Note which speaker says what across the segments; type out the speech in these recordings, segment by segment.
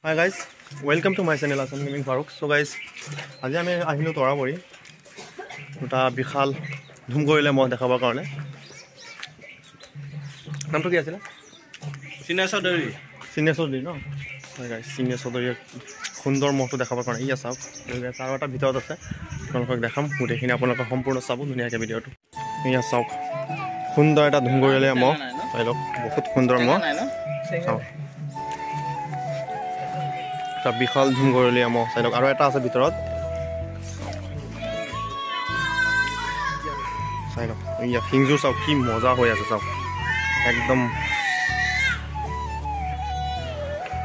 Speaker 1: Hi guys, welcome to my channel Assam Gaming Farooq. So guys, আজি আমি আহিলো তৰাবৰী এটা বিশাল ধুম কৰিলে মই দেখাবৰ কাৰণে নামটো কি আছিল সিনেশ্বৰী ন হয় গাইস সিনেশ্বৰী সুন্দৰ মহটো দেখাবৰ কাৰণে ই চাওক গাইস আৰু এটা ভিতৰত আছে আপোনালোকক দেখাম গোটেইখিনি আপোনালোকে সম্পূৰ্ণ চাব ধুনীয়াকৈ ভিডিঅ'টো ইয়া চাওক সুন্দৰ এটা ধুম কৰিলে মহ চাই লওক বহুত সুন্দৰ মহ চাওক এটা বিশাল ধুম কৰিলে মহ চাই লওক আৰু এটা আছে ভিতৰত চাই লওক ইয়া হিংজুৰ চাওক কি মজা হৈ আছে চাওক একদম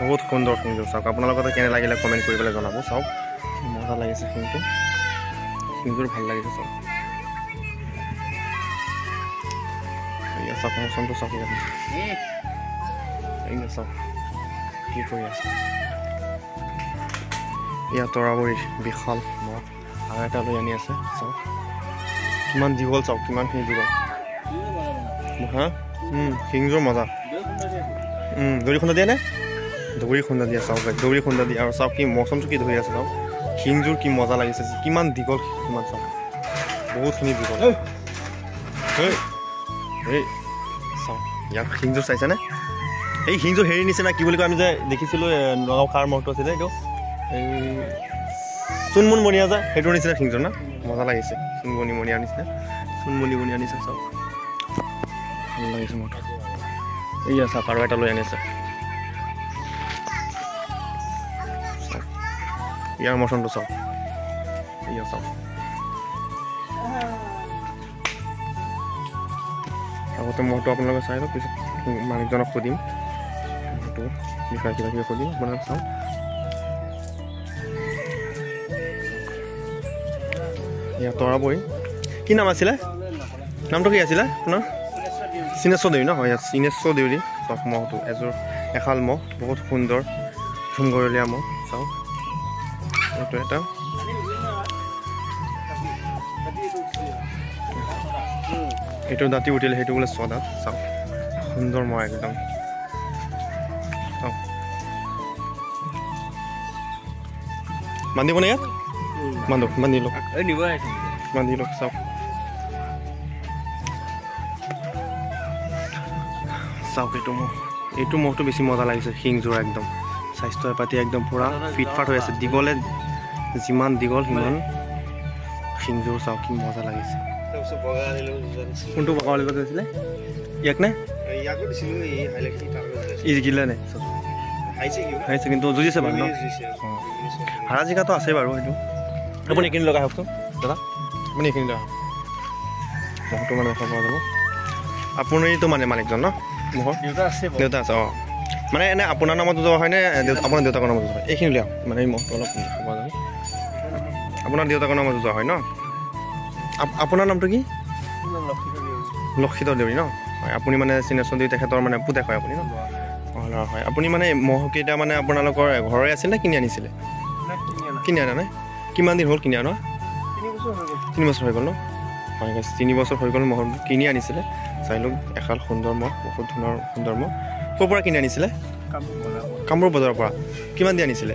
Speaker 1: বহুত সুন্দৰ হিংজুৰ চাওক আপোনালোকে কেনে লাগিলে কমেণ্ট কৰি পেলাই জনাব চাওক মজা লাগিছে হিংজুৰ ভাল লাগিছে চাওক ইয়া চাওক মৌচমটো চাওক ইয়া চাওক কি কৰি আছে ইয়া তৰাবৰীৰ বিশাল মহ আৰু এটা লৈ আনি আছে চাওক কিমান দীঘল চাওক কিমানখিনি দীঘল হা হিংজুৰ মজা দৌৰি খুন্দা দিয়ে নে দৌৰি খুন্দা দিয়ে চাওক দৌৰি খুন্দা দিয়ে আৰু চাওক কি মৌচমটো কি ধৰি আছে চাওক হিংজুৰ কি মজা লাগিছে কিমান দীঘল কিমান চাওক বহুতখিনি দীঘল চাওক ইয়াক হিংজুৰ চাইছেনে এই হিংজুৰ হেৰি নিচিনা কি বুলি কয় আমি যে দেখিছিলোঁ নগাঁও খাৰ মহটো আছিলে এইটো এই চুনমুন বনিয়া যায় সেইটোৰ নিচিনা হিংজুৰ না মজা লাগিছে চুনমনি বনিয়াৰ নিচিনা চুনমনি বনিয়াৰ নিচিনা চাওক ভাল লাগিছে মহটো এইয়া চাওক আৰু এটা লৈ আনিছে ইয়াৰ মৌচমটো চাওক এইয়া চাওক আগতে মহটো আপোনালোকে চাই লওক পিছত মালিকজনক সুধিম মহটো বিষয়ে কিবা কিবি সুধিম আপোনালোকে চাওক ইয়া তৰাবৰী কি নাম আছিলে নামটো কি আছিলে আপোনাৰ সিনেশ্বৰ দেৱী ন হয় সিনেশ্বৰ দেৱী চাওক মহটো এশাল মহ বহুত সুন্দৰ ধুম কৰিলীয়া মহ চাওক এইটো এটা এইটো দাঁতি উঠিলে সেইটো বোলে ছদাত চাওক সুন্দৰ মহ একদম চাওক বান্ধিবনে ইয়াত বান্ধি লওক চাওক চাওক এইটো মহটো বেছি মজা লাগিছে হিংজোৰা একদম স্বাস্থ্য পাতি একদম পুৰা ফিটফাট হৈ আছে দীঘলে যিমান দীঘল সিমান হিংজোৰ চাওক কি মজা লাগিছে কোনটো বগা বুলি কৈছিলে ইয়াক নে ই জিকিলে নে হাৰিছে কিন্তু যুঁজিছে বাৰু ন হাৰা জিকাটো আছে বাৰু সেইটো আপুনি এইখিনি লগাই আহকচোন দাদা আপুনি এইখিনি লগাই আহক মহটো মানে দেখা পোৱা যাব আপুনিতো মানে মালিকজন ন মহৰ দেউতা আছে অঁ মানে এনে আপোনাৰ নামত যোৱা হয়নে আপোনাৰ দেউতাকৰ নামত যোৱা হয় এইখিনি উলিয়াওক মানে এই মহটো অলপ দেখা পোৱা যাব আপোনাৰ দেউতাকৰ নামত যোৱা হয় ন আপোনাৰ নামটো কি লক্ষিতৰ দেৱী ন হয় আপুনি মানে সিনেশ্বৰ দেৱী তেখেতৰ মানে পুতেক হয় আপুনি ন অঁ হয় আপুনি মানে মহকেইটা মানে আপোনালোকৰ ঘৰৰে আছিল নে কিনি আনিছিলে কিনি আনা নাই কিমান দিন হ'ল কিনি আনা 3 বছৰ হৈ গ'ল ন হয় 3 বছৰ হৈ গ'ল মহ কিনি আনিছিলে চাই লওক এশাল সুন্দৰ মহ বহুত ধৰণৰ সুন্দৰ মহ ক'ৰ পৰা কিনি আনিছিলে কামৰূপ বজাৰৰ পৰা কিমান দি আনিছিলে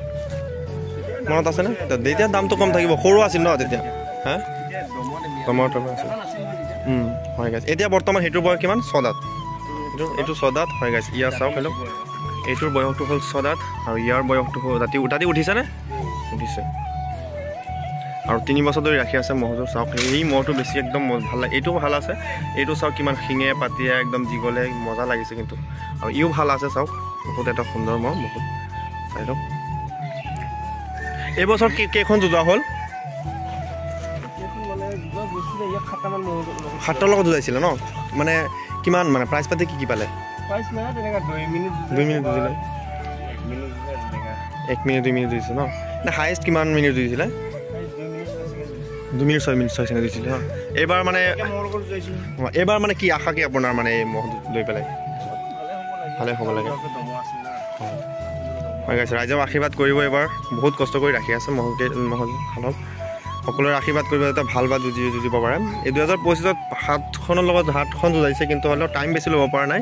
Speaker 1: মনত আছেনে তেতিয়া দামটো কম থাকিব সৰু আছিল ন তেতিয়া হা কমৰ পৰা আছিল হয় গাইছ এতিয়া বৰ্তমান সেইটোৰ বয়স কিমান 6 দাঁত এইটো 6 দাঁত হয় গাইছ ইয়াৰ চাওক হেল্ল' এইটোৰ বয়সটো হ'ল 6 দাঁত আৰু ইয়াৰ বয়সটো হ'ল দাঁতি উঠিছেনে উঠিছে আৰু 3 বছৰ ধৰি ৰাখি আছে মহযোৰ চাওক এই মহটো বেছি একদম ভাল লাগে এইটো ভাল আছে এইটো চাওক কিমান শিঙে পাতিয়ে একদম দীঘলে মজা লাগিছে কিন্তু আৰু ইও ভাল আছে চাওক বহুত এটা সুন্দৰ মহ বহুত চাই লওক এইবছৰ কেইখন যুঁজা হ'ল 7ৰ লগত যুঁজাইছিলে ন মানে কিমান মানে প্ৰাইজ পাতি কি পালে 2 মিনিট যুঁজিলে 1 মিনিট 2 মিনিট যুঁজিছে ন নে হায়েষ্ট কিমান মিনিট যুঁজিছিলে 2 মিনিট 6 মিনিট 6 ছেকেণ্ড দিছিলে হা এইবাৰ মানে কি আশা কি আপোনাৰ মানে এই মহ লৈ পেলাই ভালে হ'ব লাগে হয় গাইছ ৰাইজক আশীৰ্বাদ কৰিব এবাৰ বহুত কষ্ট কৰি ৰাখি আছে মহক সকলোৰে আশীৰ্বাদ কৰিব এটা ভাল বা যুঁজিব পাৰে এই 2025ত 7খনৰ লগত 7খন যুঁজাইছে কিন্তু হ'লেও টাইম বেছি ল'ব পৰা নাই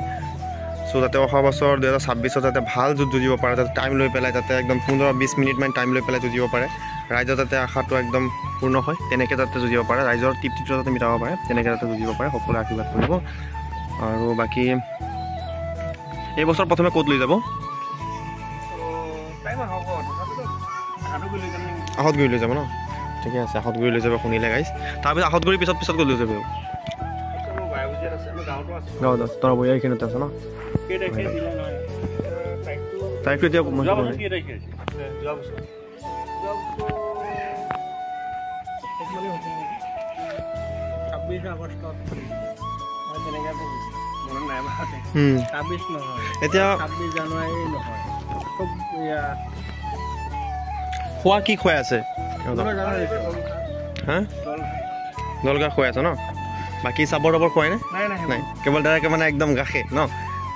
Speaker 1: চ' চ' যাতে অহা বছৰ 2026 যাতে ভাল যুঁজ যুঁজিব পাৰে, যাতে টাইম লৈ পেলাই যাতে একদম 15-20 মিনিটমান টাইম লৈ পেলাই যুঁজিব পাৰে, ৰাইজৰ যাতে আশাটো একদম পূৰ্ণ হয়, তেনেকৈ যাতে যুঁজিব পাৰে, ৰাইজৰ তৃপ্তিটো যাতে মিটাব পাৰে, তেনেকৈ যাতে যুঁজিব পাৰে, সকলোৱে আশীৰ্বাদ কৰিব। আৰু বাকী এই বছৰ প্ৰথমে ক'ত লৈ যাব? আহতগুৰি লৈ যাব ন? ঠিকে আছে, আহতগুৰি লৈ যাব শুনিলে গাইজ। তাৰপিছত আহতগুৰিৰ পিছত ক'ত লৈ যাব? গাঁৱত আছে, তৰবৰীয়া এইখিনিতে আছে ন? তাৰিখটো এতিয়া এতিয়া খোৱা কি খুৱাই আছে? হা দলগা খুৱাই আছে ন? বাকী চাবৰ টাবৰ খুৱাই নাই? কেৱল ডাইৰেক্ট মানে একদম গাখে ন?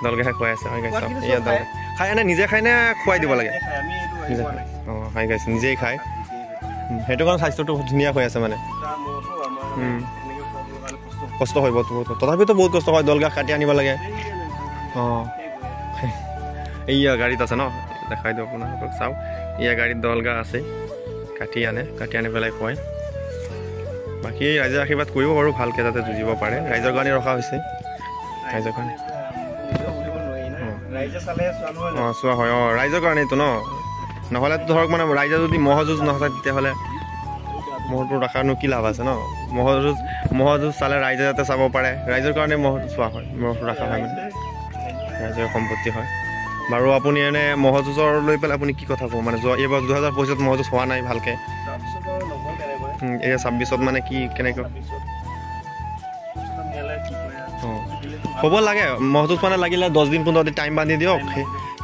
Speaker 1: দলগাহে খুৱাই আছে। হয় গাইছ, এয়া দল খাই এনে নিজে খাই নে খুৱাই দিব লাগে? নিজে খায়। অঁ হয় গাইছ, নিজেই খায়, সেইটো কাৰণে স্বাস্থ্যটো ধুনীয়া হৈ আছে মানে। কষ্ট হয় বহুত, তথাপিতো বহুত কষ্ট হয়, দলগা কাটি আনিব লাগে। অঁ এইয়া গাড়ীত আছে ন, দেখাই দিওঁ আপোনালোকক, চাওক এয়া গাড়ীত দলগা আছে, কাটি আনি পেলাই খুৱাই। বাকী ৰাইজে আশীৰ্বাদ কৰিব বাৰু ভালকৈ যাতে যুঁজিব পাৰে, ৰাইজৰ কাৰণে ৰখা হৈছে, ৰাইজৰ কাৰণে। অঁ চোৱা হয়, অঁ ৰাইজৰ কাৰণেইতো ন, নহ'লেতো ধৰক মানে ৰাইজে যদি ম'হৰ যুঁজ নহয় তেতিয়াহ'লে ম'হটো ৰখানো কি লাভ আছে ন? ম'হৰ যুঁজ চালে ৰাইজে যাতে চাব পাৰে, ৰাইজৰ কাৰণে ম'হটো চোৱা হয়, ম'হটো ৰখা হয় মানে, ৰাইজৰ সম্পত্তি হয়। বাৰু আপুনি এনে ম'হৰ যুঁজৰ লৈ পেলাই আপুনি কি কথা ক'ব? মানে এইবাৰ 2025 ম'হৰ যুঁজ হোৱা নাই ভালকৈ, এই 26 মানে কি কেনেকৈ হ'ব লাগে ম'হ যুঁজ? মানে লাগিলে 10 দিন 15 দিন টাইম বান্ধি দিয়ক,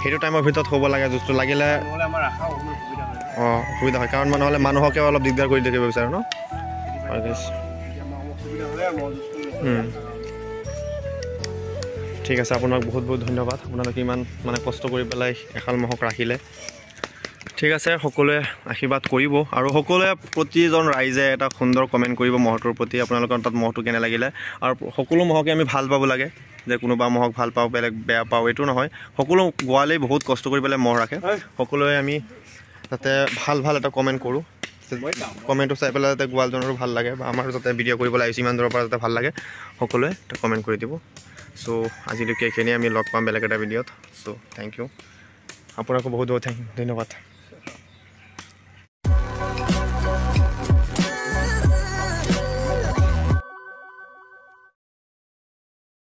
Speaker 1: সেইটো টাইমৰ ভিতৰত হ'ব লাগে যুঁজটো, লাগিলে অঁ অসুবিধা হয়, কাৰণ নহ'লে মানুহকে অলপ দিগদাৰ কৰি দেখিব বিচাৰোঁ ন? ঠিক আছে, আপোনাক বহুত বহুত ধন্যবাদ, আপোনালোকে ইমান মানে কষ্ট কৰি পেলাই এহাল ম'হক ৰাখিলে। ঠিক আছে, সকলোৱে আশীৰ্বাদ কৰিব, আৰু সকলোৱে প্ৰতিজন ৰাইজে এটা সুন্দৰ কমেণ্ট কৰিব ম'হটোৰ প্ৰতি, আপোনালোকৰ তাত ম'হটো কেনে লাগিলে। আৰু সকলো ম'হকে আমি ভাল পাব লাগে, যে কোনোবা ম'হক ভাল পাওঁ বেলেগ বেয়া পাওঁ এইটো নহয়, সকলো গোৱালেই বহুত কষ্ট কৰি পেলাই ম'হ ৰাখে, সকলোৱে আমি যাতে ভাল এটা কমেণ্ট কৰোঁ, কমেণ্টটো চাই পেলাই যাতে গোৱালজনৰো ভাল লাগে, বা আমাৰো যাতে ভিডিঅ' কৰিবলৈ আহিছোঁ ইমান দূৰৰ পৰা যাতে ভাল লাগে, সকলোৱে এটা কমেণ্ট কৰি দিব। চ' আজিলৈকে এইখিনিয়ে, আমি লগ পাম বেলেগ এটা ভিডিঅ'ত। চ' থেংক ইউ, আপোনাকো বহুত বহুত ধন্যবাদ।